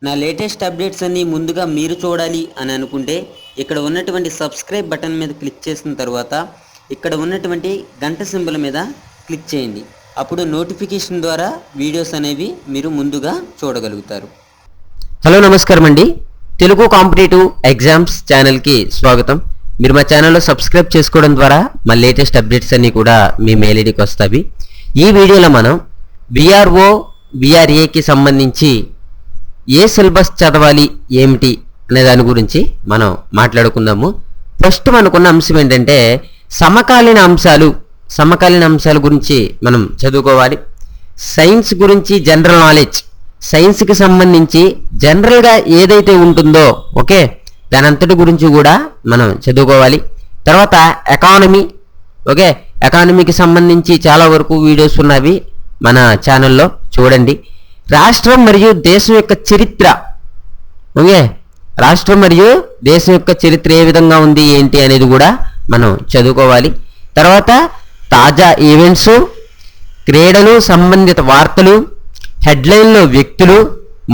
నా latest updates అన్నీ ముందుగా మీరు చూడాలి అని అనుకుంటే ఇక్కడ ఉన్నటువంటి సబ్స్క్రైబ్ బటన్ మీద క్లిక్ చేసిన తర్వాత ఇక్కడ ఉన్నటువంటి గంట సింబల్ మీద క్లిక్ చేయండి. అప్పుడు నోటిఫికేషన్ ద్వారా వీడియోస్ అనేవి మీరు ముందుగా చూడగలుగుతారు. హలో నమస్కారం అండి, తెలుగు కాంపిటేటివ్ ఎగ్జామ్స్ ఛానల్కి స్వాగతం. మీరు మా ఛానల్లో సబ్స్క్రైబ్ చేసుకోవడం ద్వారా మా లేటెస్ట్ అప్డేట్స్ అన్నీ కూడా మీ మెయిల్ ఐడికి వస్తాయి. ఈ వీడియోలో మనం విఆర్ఓ విఆర్ఏకి సంబంధించి ఏ సిలబస్ చదవాలి ఏమిటి అనే దాని గురించి మనం మాట్లాడుకుందాము. ఫస్ట్ మనకున్న అంశం ఏంటంటే సమకాలీన అంశాల గురించి మనం చదువుకోవాలి. సైన్స్ గురించి జనరల్ నాలెడ్జ్, సైన్స్కి సంబంధించి జనరల్గా ఏదైతే ఉంటుందో ఓకే దాని అంతటి గురించి కూడా మనం చదువుకోవాలి. తర్వాత ఎకానమీ, ఓకే ఎకానమీకి సంబంధించి చాలా వరకు వీడియోస్ ఉన్నవి మన ఛానల్లో చూడండి. రాష్ట్రం మరియు దేశం యొక్క చరిత్ర, ఓకే రాష్ట్రం మరియు దేశం యొక్క చరిత్ర ఏ విధంగా ఉంది ఏంటి అనేది కూడా మనం చదువుకోవాలి. తర్వాత తాజా ఈవెంట్స్, క్రీడలు సంబంధిత వార్తలు, హెడ్లైన్లో వ్యక్తులు,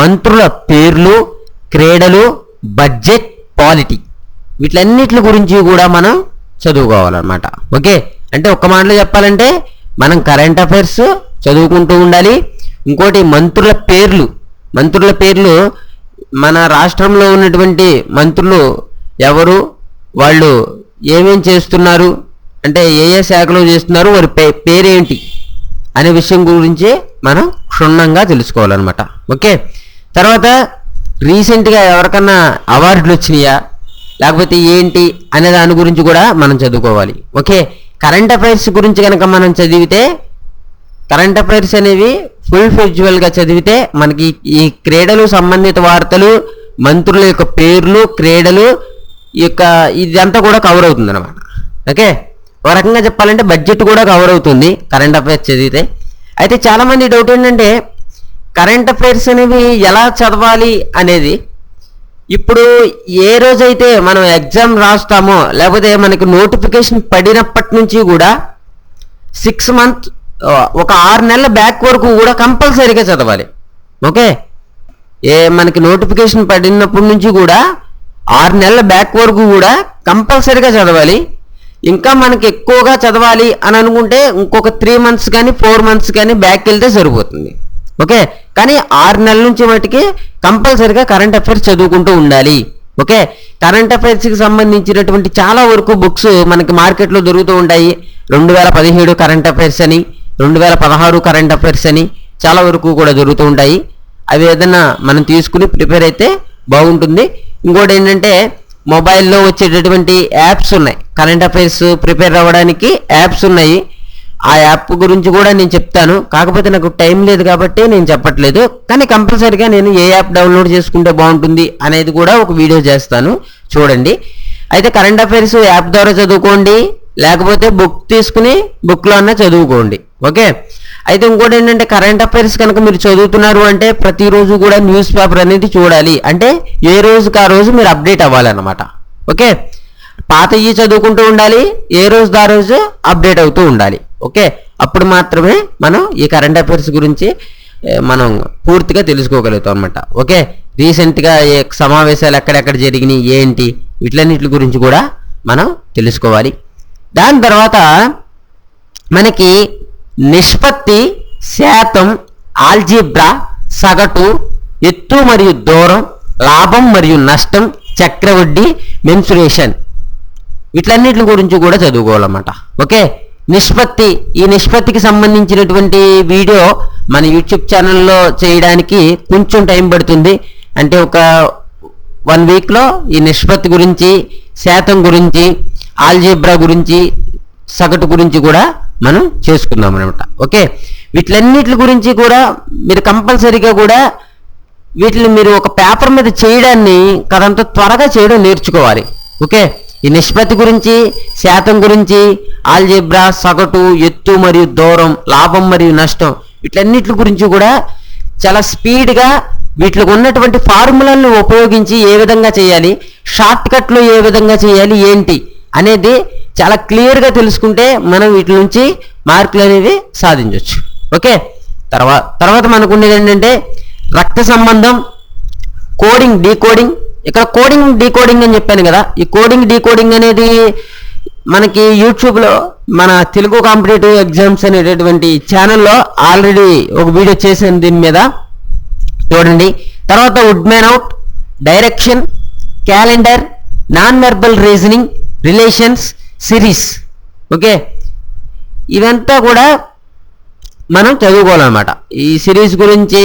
మంత్రుల పేర్లు, క్రీడలు, బడ్జెట్, పాలిటీ వీటిలన్నిటి గురించి కూడా మనం చదువుకోవాలన్నమాట. ఓకే అంటే ఒక్క మాటలో చెప్పాలంటే మనం కరెంట్ అఫైర్స్ చదువుకుంటూ ఉండాలి. ఇంకోటి మంత్రుల పేర్లు మన రాష్ట్రంలో ఉన్నటువంటి మంత్రులు ఎవరు, వాళ్ళు ఏమేం చేస్తున్నారు, అంటే ఏ ఏ శాఖలో చేస్తున్నారు, వారి పేరేంటి అనే విషయం గురించి మనం క్షుణ్ణంగా తెలుసుకోవాలన్నమాట. ఓకే తర్వాత రీసెంట్గా ఎవరికన్నా అవార్డులు వచ్చినాయా లేకపోతే ఏంటి అనే దాని గురించి కూడా మనం చదువుకోవాలి. ఓకే కరెంట్ అఫైర్స్ గురించి కనుక మనం చదివితే, కరెంట్ అఫైర్స్ అనేవి ఫుల్ ఫ్లెడ్జ్గా చదివితే మనకి ఈ క్రీడలు సంబంధిత వార్తలు, మంత్రుల యొక్క పేర్లు, క్రీడలు యొక్క ఇదంతా కూడా కవర్ అవుతుంది అనమాట. ఓకే ఒక రకంగా చెప్పాలంటే బడ్జెట్ కూడా కవర్ అవుతుంది కరెంట్ అఫైర్స్ చదివితే. అయితే చాలామంది డౌట్ ఏంటంటే కరెంట్ అఫైర్స్ అనేవి ఎలా చదవాలి అనేది. ఇప్పుడు ఏ రోజైతే మనం ఎగ్జామ్ రాస్తామో లేకపోతే మనకి నోటిఫికేషన్ పడినప్పటి నుంచి కూడా 6 months ఒక 6 నెలల బ్యాక్ వరకు కూడా కంపల్సరీగా చదవాలి. ఓకే మనకి నోటిఫికేషన్ పడినప్పటి నుంచి కూడా 6 నెలల బ్యాక్ వరకు కూడా కంపల్సరీగా చదవాలి. ఇంకా మనకి ఎక్కువగా చదవాలి అని అనుకుంటే ఇంకొక 3 months కానీ 4 months కానీ బ్యాక్ వెళ్తే సరిపోతుంది. ఓకే కానీ 6 నెలల నుంచి మటుకి కంపల్సరీగా కరెంట్ అఫైర్స్ చదువుకుంటూ ఉండాలి. ఓకే కరెంట్ అఫైర్స్కి సంబంధించినటువంటి చాలా వరకు బుక్స్ మనకి మార్కెట్లో దొరుకుతూ ఉంటాయి. 2017 కరెంట్ అఫైర్స్ అని, 2016 కరెంట్ అఫైర్స్ అని చాలా వరకు కూడా దొరుకుతూ ఉంటాయి. అవి ఏదైనా మనం తీసుకుని ప్రిపేర్ అయితే బాగుంటుంది. ఇంకోటి ఏంటంటే మొబైల్లో వచ్చేటటువంటి యాప్స్ ఉన్నాయి, కరెంట్ అఫైర్స్ ప్రిపేర్ అవ్వడానికి యాప్స్ ఉన్నాయి. ఆ యాప్ గురించి కూడా నేను చెప్తాను, కాకపోతే నాకు టైం లేదు కాబట్టి నేను చెప్పట్లేదు. కానీ కంపల్సరీగా నేను ఏ యాప్ డౌన్లోడ్ చేసుకుంటే బాగుంటుంది అనేది కూడా ఒక వీడియో చేస్తాను, చూడండి. అయితే కరెంట్ అఫైర్స్ యాప్ ద్వారా చదువుకోండి, లేకపోతే బుక్ తీసుకుని బుక్లో అన్నా చదువుకోండి. ఓకే అయితే ఇంకోటి ఏంటంటే కరెంట్ అఫైర్స్ కనుక మీరు చదువుతున్నారు అంటే ప్రతిరోజు కూడా న్యూస్ పేపర్ అనేది చూడాలి. అంటే ఏ రోజుకి ఆ రోజు మీరు అప్డేట్ అవ్వాలన్నమాట. ఓకే పాతవి చదువుకుంటూ ఉండాలి, ఏ రోజు ఆ రోజు అప్డేట్ అవుతూ ఉండాలి. ఓకే అప్పుడు మాత్రమే మనం ఈ కరెంట్ అఫైర్స్ గురించి మనం పూర్తిగా తెలుసుకోగలుగుతాం అనమాట. ఓకే రీసెంట్గా ఏ సమావేశాలు ఎక్కడెక్కడ జరిగినాయి ఏంటి వీటిలన్నిటి గురించి కూడా మనం తెలుసుకోవాలి. దాని తర్వాత మనకి నిష్పత్తి, శాతం, ఆల్జీబ్రా, సగటు, ఎత్తు మరియు దూరం, లాభం మరియు నష్టం, చక్రవడ్డీ, మెన్సురేషన్ వీటిలన్నిటి గురించి కూడా చదువుకోవాలన్నమాట. ఓకే నిష్పత్తి, ఈ నిష్పత్తికి సంబంధించినటువంటి వీడియో మన యూట్యూబ్ ఛానల్లో చేయడానికి కొంచెం టైం పడుతుంది. అంటే ఒక 1 weekలో ఈ నిష్పత్తి గురించి, శాతం గురించి, ఆల్జీబ్రా గురించి, సగటు గురించి కూడా మనం చేసుకుందాం అనమాట. ఓకే వీటిలన్నిటి గురించి కూడా మీరు కంపల్సరీగా కూడా వీటిని మీరు ఒక పేపర్ మీద చేయడాన్ని కదంత త్వరగా చేయడం నేర్చుకోవాలి. ఓకే ఈ నిష్పత్తి గురించి, శాతం గురించి, ఆల్జీబ్రా, సగటు, ఎత్తు మరియు దూరం, లాభం మరియు నష్టం వీటిలన్నిటి గురించి కూడా చాలా స్పీడ్గా వీటికి ఉన్నటువంటి ఫార్ములాలను ఉపయోగించి ఏ విధంగా చేయాలి, షార్ట్ కట్లో ఏ విధంగా చేయాలి ఏంటి అనేది చాలా క్లియర్గా తెలుసుకుంటే మనం వీటి నుంచి మార్కులు అనేవి సాధించవచ్చు. ఓకే తర్వాత మనకు ఉండేది ఏంటంటే రక్త సంబంధం, కోడింగ్ డీకోడింగ్. ఇక్కడ కోడింగ్ డీకోడింగ్ అని చెప్పాను కదా, ఈ కోడింగ్ డీకోడింగ్ అనేది మనకి యూట్యూబ్లో మన తెలుగు కాంపిటేటివ్ ఎగ్జామ్స్ అనేటటువంటి ఛానల్లో ఆల్రెడీ ఒక వీడియో చేశాను దీని మీద, చూడండి. తర్వాత odd man out, direction, calendar, non verbal reasoning, relations, series. Okay, ఇవంతా కూడా మనం చదువుకోవాలన్నమాట. ఈ సిరీస్ గురించి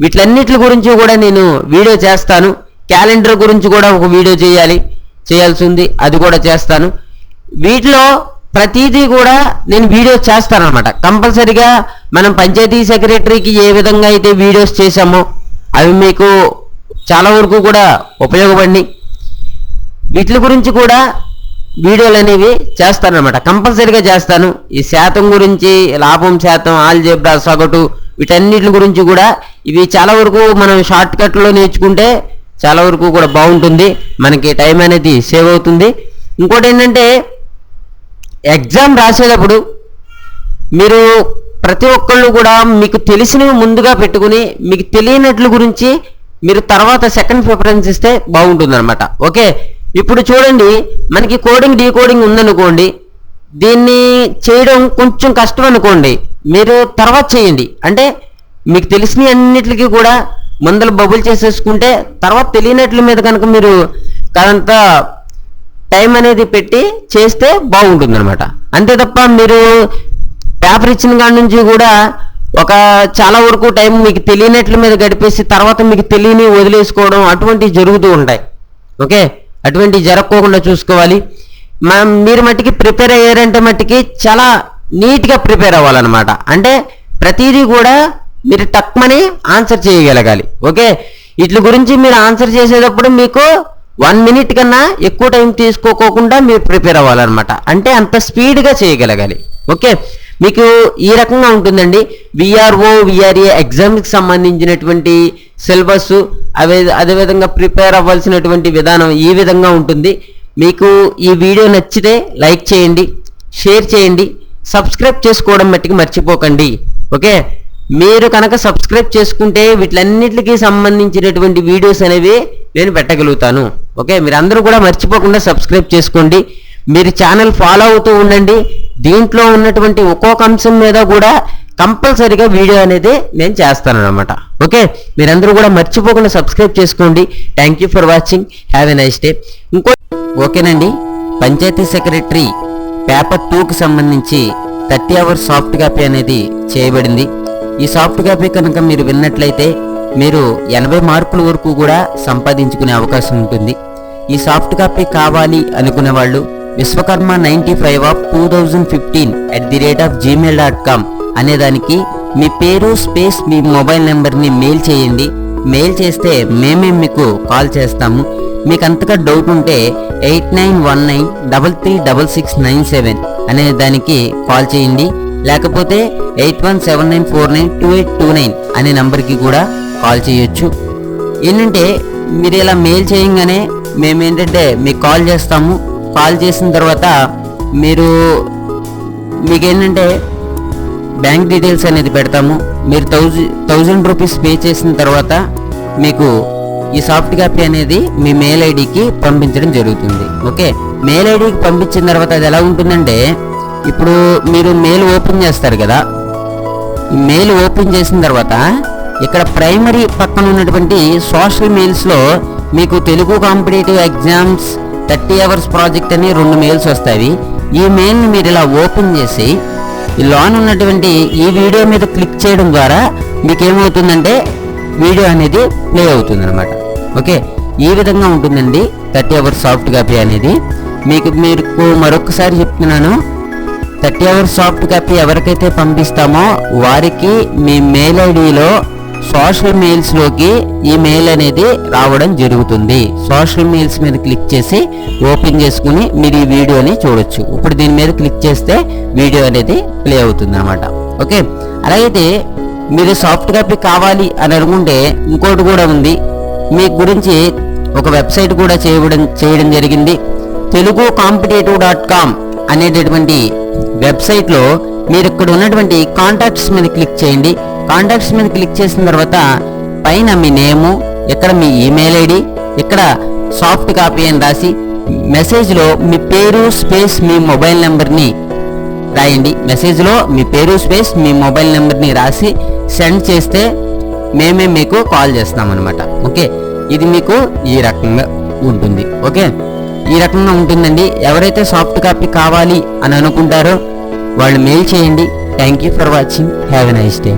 వీటిలన్నిటి గురించి కూడా నేను వీడియో చేస్తాను. క్యాలెండర్ గురించి కూడా ఒక వీడియో చేయాల్సి ఉంది, అది కూడా చేస్తాను. వీటిలో ప్రతిదీ కూడా నేను వీడియోస్ చేస్తానన్నమాట. కంపల్సరిగా మనం పంచాయతీ సెక్రటరీకి ఏ విధంగా అయితే వీడియోస్ చేశామో అవి మీకు చాలా వరకు కూడా ఉపయోగపడి వీటి గురించి కూడా వీడియోలు అనేవి చేస్తానన్నమాట, కంపల్సరీగా చేస్తాను. ఈ శాతం గురించి, లాభం శాతం, ఆల్జీబ్రా, సగటు, వీటన్నిటి గురించి కూడా ఇవి చాలా వరకు మనం షార్ట్ కట్లో నేర్చుకుంటే చాలా వరకు కూడా బాగుంటుంది, మనకి టైం అనేది సేవ్ అవుతుంది. ఇంకోటి ఏంటంటే ఎగ్జామ్ రాసేటప్పుడు మీరు ప్రతి ఒక్కళ్ళు కూడా మీకు తెలిసినవి ముందుగా పెట్టుకుని మీకు తెలియనట్లు గురించి మీరు తర్వాత సెకండ్ ప్రిఫరెన్స్ ఇస్తే బాగుంటుంది అనమాట. ఓకే, ఇప్పుడు చూడండి, మనకి కోడింగ్ డీకోడింగ్ ఉందనుకోండి, దీన్ని చేయడం కొంచెం కష్టం అనుకోండి, మీరు తర్వాత చేయండి. అంటే మీకు తెలిసిన అన్నిటికీ కూడా ముందర బబుల్ చేసేసుకుంటే తర్వాత తెలియనట్ల మీద కనుక మీరు కాదంత టైం అనేది పెట్టి చేస్తే బాగుంటుంది అనమాట. అంతే తప్ప మీరు పేపర్ ఇచ్చిన కాడి నుంచి కూడా ఒక చాలా వరకు టైం మీకు తెలియనట్ల మీద గడిపేసి తర్వాత మీకు తెలియని వదిలేసుకోవడం అటువంటివి జరుగుతూ ఉంటాయి. ఓకే, అటువంటివి జరగకోకుండా చూసుకోవాలి. మీరు మట్టికి ప్రిపేర్ అయ్యారంటే మట్టికి చాలా నీట్గా ప్రిపేర్ అవ్వాలన్నమాట. అంటే ప్రతిదీ కూడా మీరు టక్మని ఆన్సర్ చేయగలగాలి. ఓకే, వీటి గురించి మీరు ఆన్సర్ చేసేటప్పుడు మీకు 1 మినిట్ కన్నా ఎక్కువ టైం తీసుకోకుండా మీరు ప్రిపేర్ అవ్వాలన్నమాట. అంటే అంత స్పీడ్గా చేయగలగాలి. ఓకే, మీకు ఈ రకంగా ఉంటుందండి. విఆర్ఓ విఆర్ఏ ఎగ్జామ్కి సంబంధించినటువంటి సిలబస్ అదేవిధంగా ప్రిపేర్ అవ్వాల్సినటువంటి విధానం ఈ విధంగా ఉంటుంది. మీకు ఈ వీడియో నచ్చితే లైక్ చేయండి, షేర్ చేయండి, సబ్స్క్రైబ్ చేసుకోవడం మట్టికి మర్చిపోకండి. ఓకే, మీరు కనుక సబ్స్క్రైబ్ చేసుకుంటే వీటిలన్నిటికీ సంబంధించినటువంటి వీడియోస్ అనేవి నేను పెట్టగలుగుతాను. ఓకే, మీరు అందరూ కూడా మర్చిపోకుండా సబ్స్క్రైబ్ చేసుకోండి. మీరు ఛానల్ ఫాలో అవుతూ ఉండండి. దీంట్లో ఉన్నటువంటి ఒక్కొక్క అంశం మీద కూడా కంపల్సరీగా వీడియో అనేది నేను చేస్తానన్నమాట. ఓకే, మీరందరూ కూడా మర్చిపోకుండా సబ్స్క్రైబ్ చేసుకోండి. Thank you for watching, have a nice day. ఓకేనండి, పంచాయతీ సెక్రటరీ పేపర్ 2కి సంబంధించి 30 hours సాఫ్ట్ కాపీ అనేది చేయబడింది. ఈ సాఫ్ట్ కాపీ కనుక మీరు విన్నట్లయితే మీరు 80 మార్కుల వరకు కూడా సంపాదించుకునే అవకాశం ఉంటుంది. ఈ సాఫ్ట్ కాపీ కావాలి అనుకునే వాళ్ళు viswakarma95/2015@gmail.com అనేదానికి మీ పేరు స్పేస్ మీ మొబైల్ నెంబర్ని మెయిల్ చేయండి. మెయిల్ చేస్తే మేమే మీకు కాల్ చేస్తాము. మీకు అంతగా డౌట్ ఉంటే 8919336697 అనే దానికి కాల్ చేయండి. లేకపోతే 8179492829 అనే నంబర్కి కూడా కాల్ చేయొచ్చు. ఏంటంటే మీరు ఇలా మెయిల్ చేయగానే మేమేంటంటే మీకు కాల్ చేస్తాము. కాల్ చేసిన తర్వాత మీకేంటంటే బ్యాంక్ డీటెయిల్స్ అనేది పెడతాము. మీరు 1000 రూపీస్ పే చేసిన తర్వాత మీకు ఈ సాఫ్ట్ కాపీ అనేది మీ మెయిల్ ఐడికి పంపించడం జరుగుతుంది. ఓకే, మెయిల్ ఐడికి పంపించిన తర్వాత అది ఎలా ఉంటుందంటే, ఇప్పుడు మీరు మెయిల్ ఓపెన్ చేస్తారు కదా, ఈ మెయిల్ ఓపెన్ చేసిన తర్వాత ఇక్కడ ప్రైమరీ పక్కన ఉన్నటువంటి సోషల్ మెయిల్స్లో మీకు Telugu competitive exams 30 hours project అని 2 మెయిల్స్ వస్తాయి. ఈ మెయిల్ని మీరు ఇలా ఓపెన్ చేసి ఈ లోన్ ఉన్నటువంటి ఈ వీడియో మీద క్లిక్ చేయడం ద్వారా మీకు ఏమవుతుందంటే వీడియో అనేది ప్లే అవుతుంది అనమాట. ఓకే, ఈ విధంగా ఉంటుందండి 30 hours సాఫ్ట్ కాపీ అనేది. మీకు మరొకసారి చెప్తున్నాను, 30 hours సాఫ్ట్ కాపీ ఎవరికైతే పంపిస్తామో వారికి మీ మెయిల్ ఐడిలో సోషల్ మెయిల్స్లోకి ఈ మెయిల్ అనేది రావడం జరుగుతుంది. సోషల్ మెయిల్స్ మీద క్లిక్ చేసి ఓపెన్ చేసుకుని మీరు ఈ వీడియోని చూడొచ్చు. ఇప్పుడు దీని మీద క్లిక్ చేస్తే వీడియో అనేది ప్లే అవుతుంది అన్నమాట. ఓకే, అలాగైతే మీరు సాఫ్ట్ కాపీ కావాలి అని అనుకుంటే ఇంకోటి కూడా ఉంది. మీ గురించి ఒక వెబ్సైట్ కూడా చేయడం జరిగింది. telugucompetitive.com అనేటటువంటి వెబ్సైట్లో మీరు ఇక్కడ ఉన్నటువంటి కాంటాక్ట్స్ మీద క్లిక్ చేయండి. కాంటాక్ట్స్ మీద క్లిక్ చేసిన తర్వాత పైన మీ నేము, ఇక్కడ మీ ఈమెయిల్ ఐడి, ఇక్కడ సాఫ్ట్ కాపీ అని రాసి మెసేజ్లో మీ పేరు స్పేస్ మీ మొబైల్ నెంబర్ని రాయండి. మెసేజ్లో మీ పేరు స్పేస్ మీ మొబైల్ నెంబర్ని రాసి సెండ్ చేస్తే మేమే మీకు కాల్ చేస్తామన్నమాట. ఓకే, ఇది మీకు ఈ రకంగా ఉంటుంది. ఓకే, ఈ రకంగా ఉంటుందండి. ఎవరైతే సాఫ్ట్ కాపీ కావాలి అని అనుకుంటారో వాళ్ళు మెయిల్ చేయండి. Thank you for watching. Have a nice day.